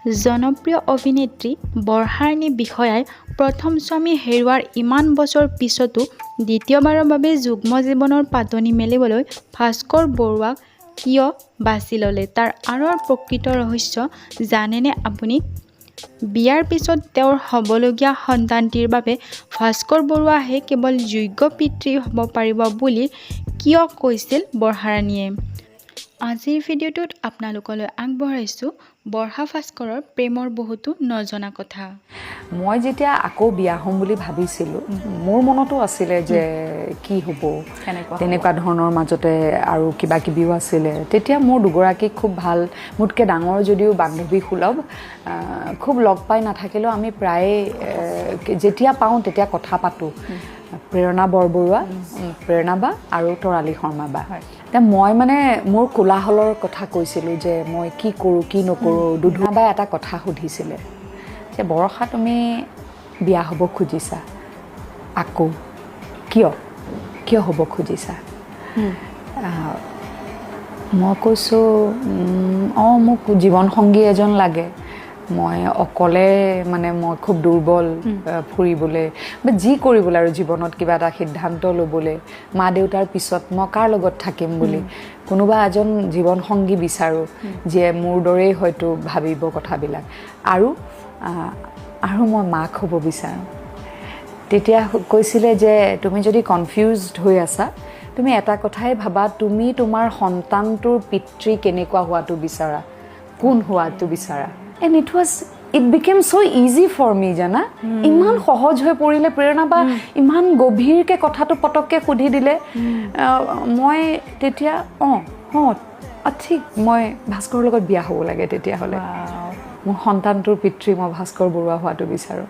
জনপ্ৰিয় অভিনেত্ৰী বৰ্ষা ৰাণী বিষয়াই প্ৰথম স্বামী হেৰুৱাৰ ইমান বছৰ পিছতো দ্বিতীয়বাৰৰ বাবে যুগ্ম জীৱনৰ পাতনি মেলিবলৈ ভাস্কৰ বৰুৱাক কিয় বাছি ল'লে তাৰ আঁৰৰ প্ৰকৃত ৰহস্য জানেনে আপুনি? বিয়াৰ পিছত তেওঁৰ হ'বলগীয়া সন্তানটিৰ বাবে ভাস্কৰ বৰুৱাহে কেৱল যোগ্য পিতৃ হ'ব পাৰিব বুলি কিয় কৈছিল বৰ্ষা ৰাণীয়ে? আজিৰ ভিডিঅ'টোত আপোনালোকলৈ আগবঢ়াইছোঁ বৰ্ষা ভাস্কৰৰ প্ৰেমৰ বহুতো নজনা কথা। মই যেতিয়া আকৌ বিয়া হ'ম বুলি ভাবিছিলোঁ মোৰ মনতো আছিলে যে কি হ'ব তেনেকুৱা ধৰণৰ মাজতে আৰু কিবা কিবিও আছিলে। তেতিয়া মোৰ দুগৰাকী খুব ভাল মোতকৈ ডাঙৰ যদিও বান্ধৱী সুলভ খুব লগ পাই নাথাকিলেও আমি প্ৰায়ে যেতিয়া পাওঁ তেতিয়া কথা পাতোঁ। প্ৰেৰণা বৰবৰুৱা, প্ৰেৰণা বা আৰু তৰালী শৰ্মা বা। এতিয়া মই মানে মোৰ কোলাহলৰ কথা কৈছিলোঁ যে মই কি কৰোঁ কি নকৰোঁ। দুধুমা বাই এটা কথা সুধিছিলে যে বৰষা তুমি বিয়া হ'ব খুজিছা আকৌ কিয় হ'ব খুজিছা? মই কৈছোঁ মোক জীৱনসংগী এজন লাগে। মই অকলে মানে মই খুব দুৰ্বল ফুৰিবলৈ বা যি কৰিবলৈ আৰু জীৱনত কিবা এটা সিদ্ধান্ত ল'বলৈ মা দেউতাৰ পিছত মই কাৰ লগত থাকিম বুলি কোনোবা এজন জীৱনসংগী বিচাৰোঁ যিয়ে মোৰ দৰেই হয়তো ভাবিব কথাবিলাক আৰু মই মাক হ'ব বিচাৰোঁ। তেতিয়া কৈছিলে যে তুমি যদি কনফিউজড হৈ আছা তুমি এটা কথাই ভাবা তুমি তোমাৰ সন্তানটোৰ পিতৃ কেনেকুৱা হোৱাটো বিচাৰা, কোন হোৱাটো বিচাৰা। And it became so easy for me, জানা? ইমান সহজ হৈ পৰিলে প্ৰেৰণা বা ইমান গভীৰকৈ কথাটো পটককৈ সুধি দিলে। মই তেতিয়া ঠিক মই ভাস্কৰৰ লগত বিয়া হ'ব লাগে তেতিয়াহ'লে মোৰ সন্তানটোৰ পিতৃ মই ভাস্কৰ বৰুৱা হোৱাটো বিচাৰোঁ।